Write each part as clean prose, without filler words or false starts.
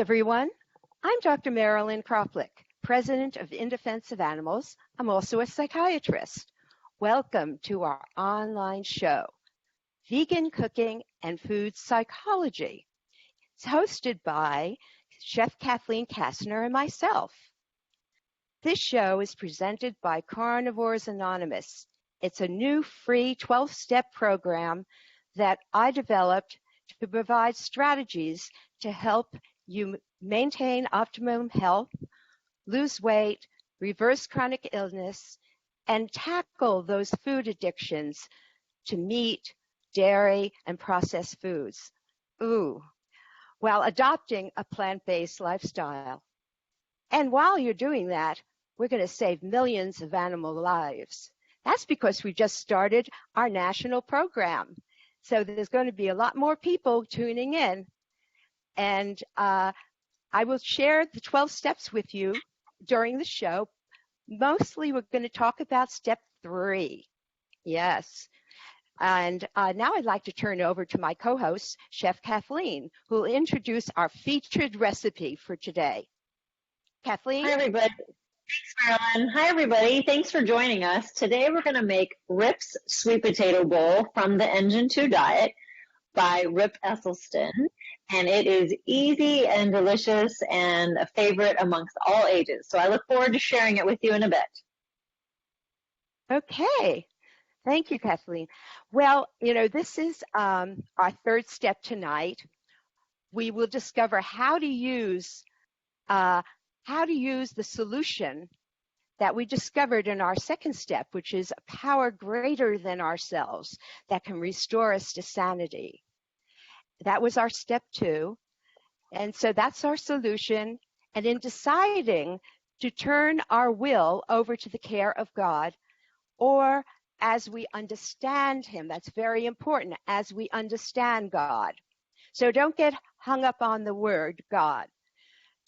everyone. I'm Dr. Marilyn, President of In Defense of Animals. I'm also a psychiatrist. Welcome to our online show, Vegan Cooking and Food Psychology. It's hosted by Chef Kathleen Kastner and myself. This show is presented by Carnivores Anonymous. It's a new free 12-step program that I developed to provide strategies to help you maintain optimum health, lose weight, reverse chronic illness, and tackle those food addictions to meat, dairy, and processed foods. While adopting a plant-based lifestyle. And while you're doing that, we're going to save millions of animal lives. That's because we just started our national program. So there's going to be a lot more people tuning in. And I will share the 12 steps with you during the show. Mostly we're going to talk about step 3. Yes. And now I'd like to turn over to my co-host, Chef Kathleen, who will introduce our featured recipe for today. Kathleen? Hi, everybody. Thanks, Marilyn. Hi, everybody. Thanks for joining us. Today we're going to make Rip's Sweet Potato Bowl from the Engine 2 Diet by Rip Esselstyn. And it is easy and delicious and a favorite amongst all ages. So I look forward to sharing it with you in a bit. Okay. Thank you, Kathleen. Well, this is our third step tonight. We will discover how to use the solution that we discovered in our second step, which is a power greater than ourselves that can restore us to sanity. That was our step 2. And so that's our solution. And in deciding to turn our will over to the care of God, or as we understand Him, that's very important, as we understand God. So don't get hung up on the word God.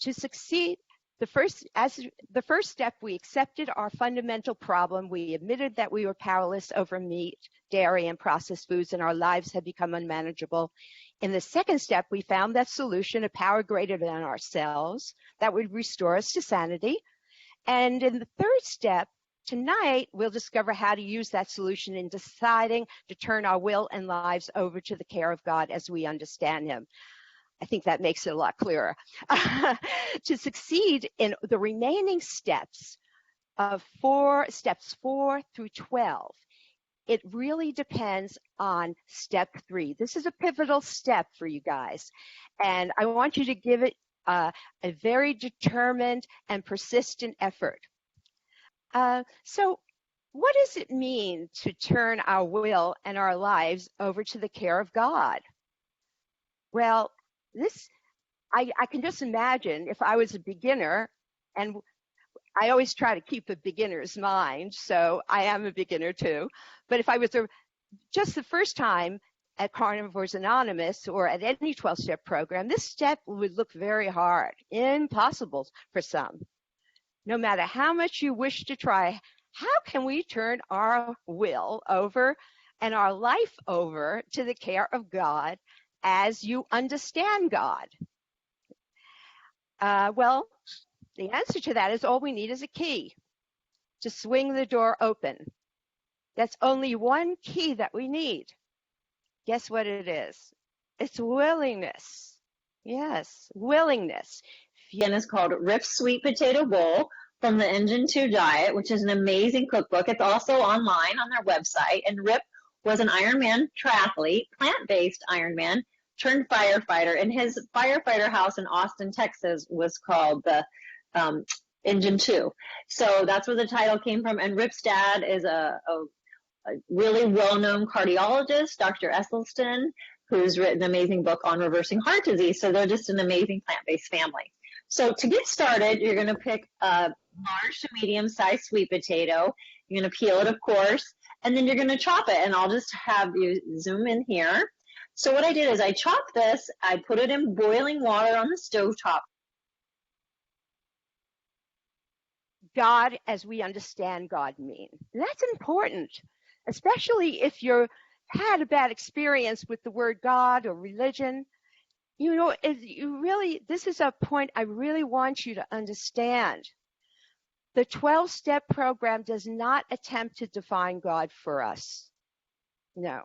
To succeed, the first step, we accepted our fundamental problem. We admitted that we were powerless over meat, dairy, and processed foods, and our lives had become unmanageable. In the second step, we found that solution, a power greater than ourselves, that would restore us to sanity. And in the third step, tonight, we'll discover how to use that solution in deciding to turn our will and lives over to the care of God as we understand Him. I think that makes it a lot clearer. To succeed in the remaining steps of steps 4 through 12, it really depends on step 3. This is a pivotal step for you guys. And I want you to give it a very determined and persistent effort. So what does it mean to turn our will and our lives over to the care of God? Well, I can just imagine if I was a beginner, and I always try to keep a beginner's mind, so I am a beginner too. But if I was just the first time at Carnivores Anonymous or at any 12-step program, this step would look very hard, impossible for some. No matter how much you wish to try, how can we turn our will over and our life over to the care of God as you understand God? Well, the answer to that is all we need is a key to swing the door open. That's only one key that we need. Guess what it is? It's willingness. Yes, willingness. And it's called Rip's Sweet Potato Bowl from the Engine 2 Diet, which is an amazing cookbook. It's also online on their website. And Rip was an Ironman triathlete, plant-based Ironman, turned firefighter, and his firefighter house in Austin, Texas was called the Engine 2. So that's where the title came from. And Rip's dad is a really well-known cardiologist, Dr. Esselstyn, who's written an amazing book on reversing heart disease. So they're just an amazing plant-based family. So to get started, you're going to pick a large to medium-sized sweet potato. You're going to peel it, of course, and then you're going to chop it. And I'll just have you zoom in here. So what I did is I chopped this, I put it in boiling water on the stovetop. God as we understand God mean. That's important, especially if you've had a bad experience with the word God or religion. you know, this is a point I really want you to understand. The 12-step program does not attempt to define God for us. No.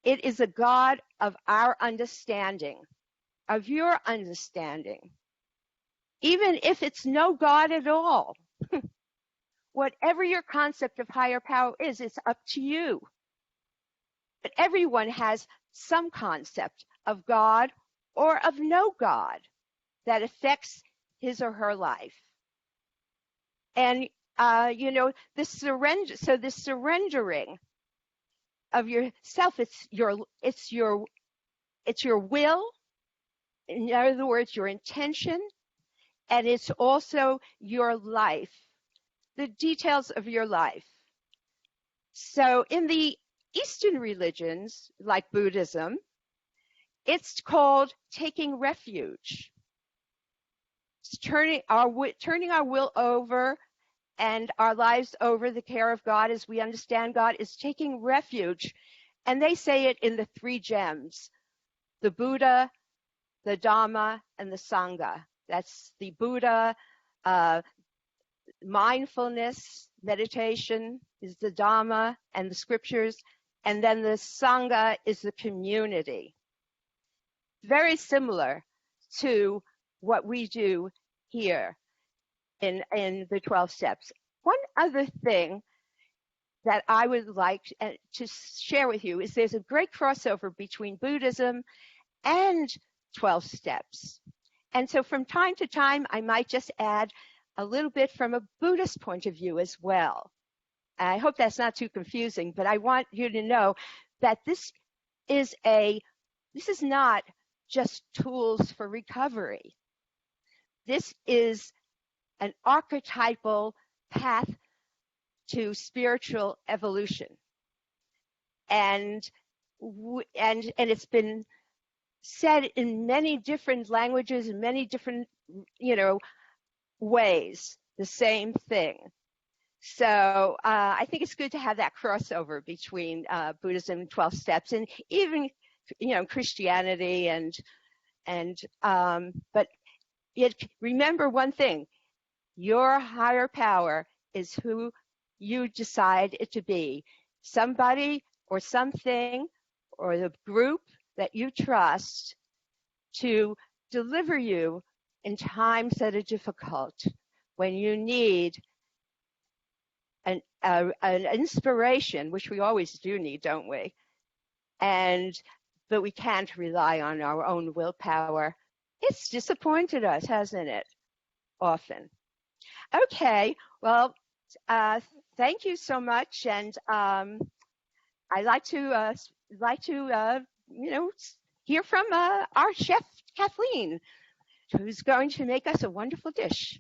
It is a God of our understanding, of your understanding. Even if it's no God at all, whatever your concept of higher power is, it's up to you. But everyone has some concept of God or of no God that affects his or her life. And, you know, this surrendering of yourself, it's your will, in other words, your intention, and it's also your life, the details of your life. So in the Eastern religions, like Buddhism, it's called taking refuge. It's turning our will over and our lives over the care of God as we understand God is taking refuge. And they say it in the 3 gems, the Buddha, the Dhamma, and the Sangha. That's the Buddha, mindfulness, meditation is the Dhamma and the scriptures, and then the Sangha is the community. Very similar to what we do here in the 12 steps. One other thing that I would like to share with you is there's a great crossover between Buddhism and 12 steps. And so from time to time, I might just add a little bit from a Buddhist point of view as well. I hope that's not too confusing, but I want you to know that this is not just tools for recovery. This is an archetypal path to spiritual evolution. And it's been said in many different languages, in many different, ways, the same thing. So I think it's good to have that crossover between Buddhism and 12 steps, and even, Christianity but yet remember one thing, your higher power is who you decide it to be. Somebody or something or the group that you trust to deliver you in times that are difficult, when you need an inspiration, which we always do need, don't we? But we can't rely on our own willpower. It's disappointed us, hasn't it? Often. Okay, well, thank you so much, and I'd like to hear from our chef Kathleen, who's going to make us a wonderful dish.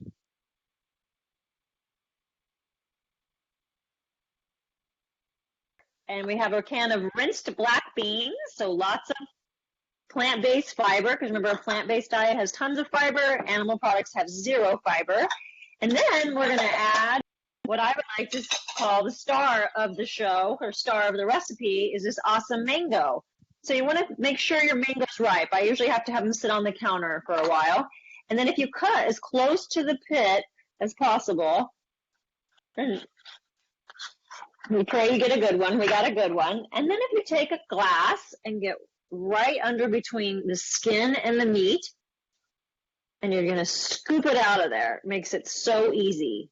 And we have a can of rinsed black beans, so lots of plant-based fiber, because remember, a plant-based diet has tons of fiber, animal products have 0 fiber. And then we're going to add what I would like to call the star of the show, or star of the recipe, is this awesome mango. So you want to make sure your mango's ripe. I usually have to have them sit on the counter for a while. And then if you cut as close to the pit as possible, and we pray you get a good one. We got a good one. And then if you take a glass and get right under between the skin and the meat, and you're going to scoop it out of there. It makes it so easy.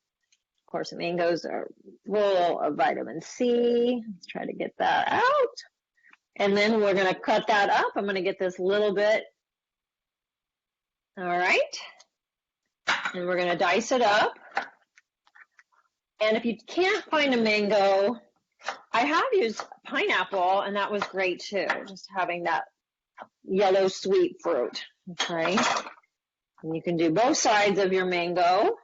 Of course, mangoes are full of vitamin C. Let's try to get that out. And then we're going to cut that up. I'm going to get this little bit. All right. And we're going to dice it up. And if you can't find a mango, I have used pineapple, and that was great too, just having that yellow sweet fruit. Okay. And you can do both sides of your mango.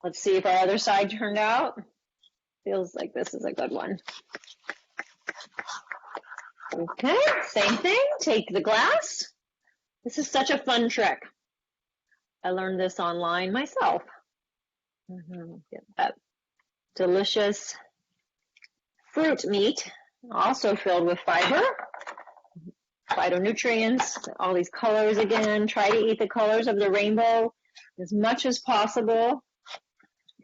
Let's see if our other side turned out. Feels like this is a good one. Okay, same thing. Take the glass. This is such a fun trick. I learned this online myself. Get that delicious fruit meat, also filled with fiber. phytonutrients, all these colors again. Try to eat the colors of the rainbow as much as possible.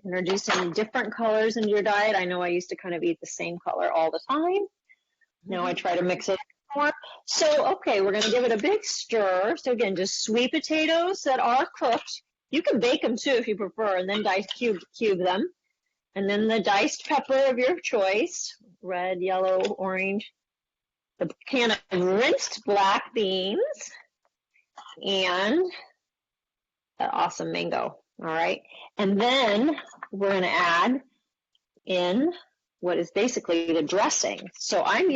Introducing different colors into your diet. I know I used to kind of eat the same color all the time. Now I try to mix it more. So, okay, we're going to give it a big stir. So again, just sweet potatoes that are cooked. You can bake them too if you prefer, and then cube them. And then the diced pepper of your choice, red, yellow, orange. The can of rinsed black beans, and that awesome mango. All right. And then we're going to add in what is basically the dressing. So I'm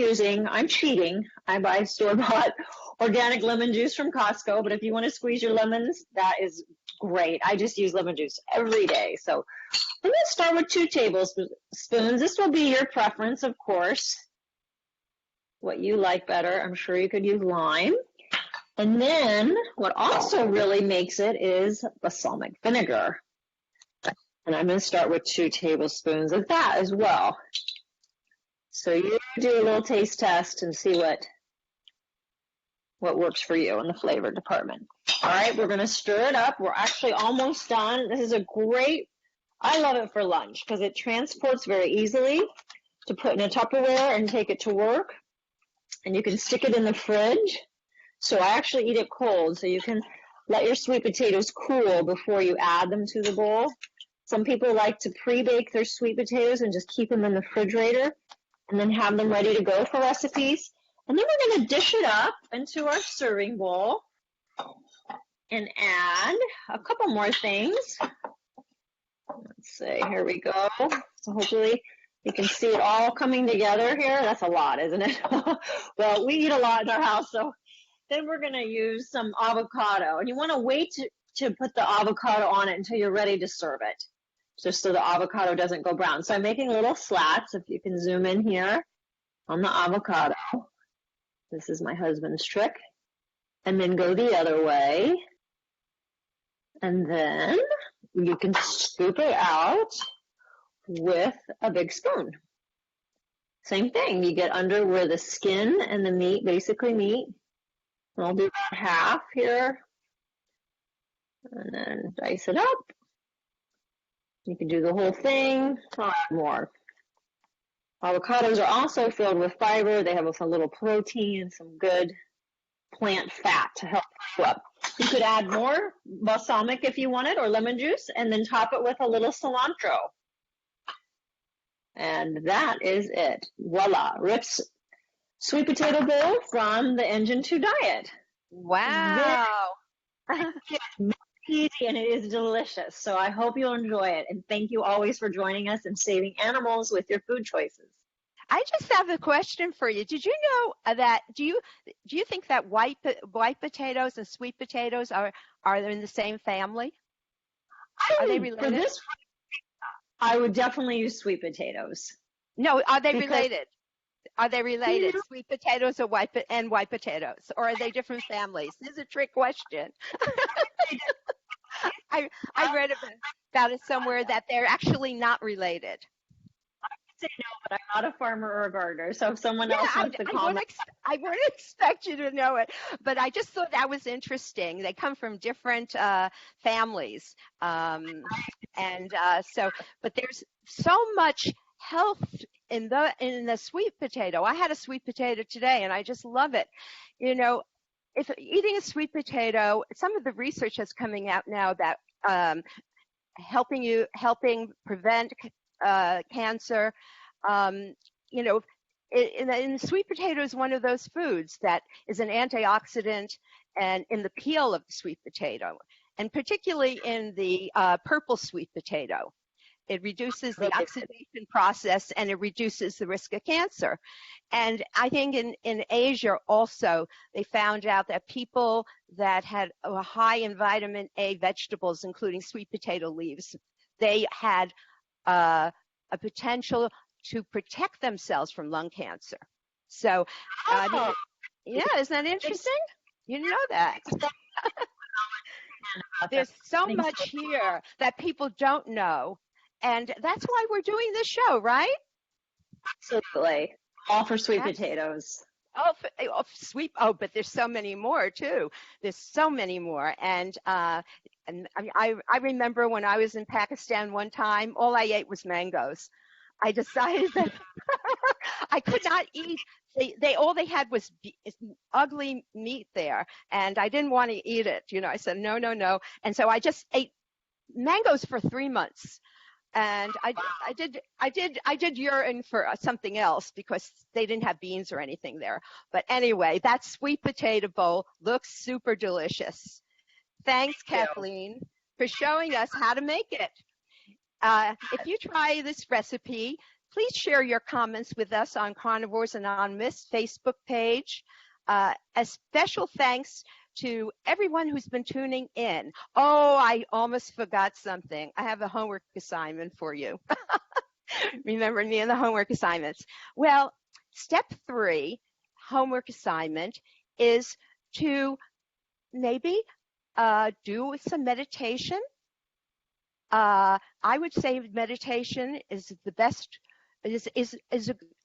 cheating. I buy store-bought organic lemon juice from Costco, but if you want to squeeze your lemons, that is great. I just use lemon juice every day. So I'm going to start with 2 tablespoons. This will be your preference, of course, what you like better. I'm sure you could use lime. And then what also really makes it is balsamic vinegar. And I'm going to start with 2 tablespoons of that as well. So you do a little taste test and see what works for you in the flavor department. All right, we're going to stir it up. We're actually almost done. This is I love it for lunch because it transports very easily to put in a Tupperware and take it to work. And you can stick it in the fridge. So I actually eat it cold, so you can let your sweet potatoes cool before you add them to the bowl. Some people like to pre-bake their sweet potatoes and just keep them in the refrigerator and then have them ready to go for recipes. And then we're going to dish it up into our serving bowl and add a couple more things. Let's see, here we go. So hopefully you can see it all coming together here. That's a lot, isn't it? Well, we eat a lot in our house, so then we're going to use some avocado. And you want to wait to put the avocado on it until you're ready to serve it, just so the avocado doesn't go brown. So I'm making little slats, if you can zoom in here, on the avocado. This is my husband's trick. And then go the other way. And then you can scoop it out with a big spoon. Same thing. You get under where the skin and the meat basically meet. I'll do about half here, and then dice it up. You can do the whole thing. I'll add more. Avocados are also filled with fiber. They have a little protein and some good plant fat to help you up. You could add more balsamic if you wanted, or lemon juice, and then top it with a little cilantro. And that is it. Voila. Rip's sweet potato bowl from the Engine 2 diet. Wow. Very easy, and it is delicious. So I hope you'll enjoy it. And thank you always for joining us and saving animals with your food choices. I just have a question for you. Did you know that, do you think that white potatoes and sweet potatoes are in the same family? Are they related? For this, I would definitely use sweet potatoes. No, are they related? Are they related? Yeah. Sweet potatoes or white potatoes, or are they different families? This is a trick question. I read about it somewhere that they're actually not related. I would say no, but I'm not a farmer or a gardener, so if someone else wants to comment. I wouldn't expect you to know it, but I just thought that was interesting. They come from different families, but there's so much health in the sweet potato. I had a sweet potato today, and I just love it. You know, if eating a sweet potato, some of the research that's coming out now that helping prevent cancer. You know, in the sweet potato is one of those foods that is an antioxidant, and in the peel of the sweet potato, and particularly in the purple sweet potato. It reduces the oxidation process, and it reduces the risk of cancer. And I think in Asia also, they found out that people that had a high in vitamin A vegetables, including sweet potato leaves, they had a potential to protect themselves from lung cancer. So, yeah, isn't that interesting? You didn't know that. There's so much here that people don't know. And that's why we're doing this show, right? Absolutely. All for sweet potatoes. Sweet. Oh, but there's so many more too. There's so many more. And I mean, I remember when I was in Pakistan one time, all I ate was mangoes. I decided that I could not eat. All they had was ugly meat there, and I didn't want to eat it. You know, I said no, no, no. And so I just ate mangoes for 3 months. And I did urine for something else because they didn't have beans or anything there. But anyway, that sweet potato bowl looks super delicious. Thanks, Kathleen, for showing us how to make it. If you try this recipe, please share your comments with us on Carnivores Anonymous Facebook page. A special thanks to everyone who's been tuning in. Oh, I almost forgot something. I have a homework assignment for you. Remember me and the homework assignments. Well, step 3, homework assignment, is to maybe do some meditation. I would say meditation is the best.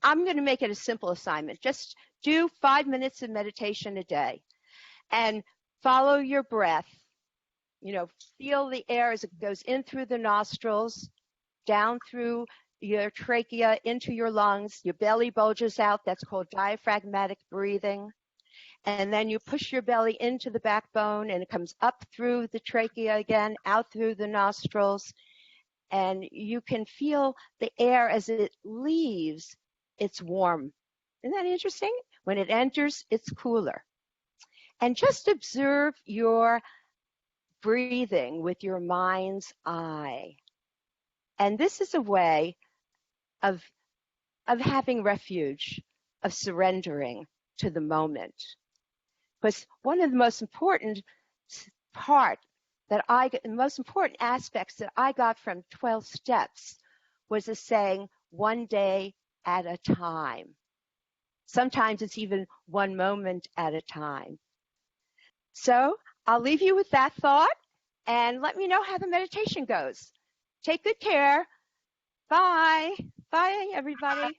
I'm going to make it a simple assignment. Just do 5 minutes of meditation a day. And follow your breath. You know, feel the air as it goes in through the nostrils, down through your trachea, into your lungs. Your belly bulges out. That's called diaphragmatic breathing. And then you push your belly into the backbone, and it comes up through the trachea again, out through the nostrils. And you can feel the air as it leaves. It's warm. Isn't that interesting? When it enters, it's cooler. And just observe your breathing with your mind's eye. And this is a way of having refuge, of surrendering to the moment. Because one of the most important aspects that I got from 12 steps was the saying, one day at a time. Sometimes it's even one moment at a time. So I'll leave you with that thought, and let me know how the meditation goes. Take good care. Bye. Bye, everybody.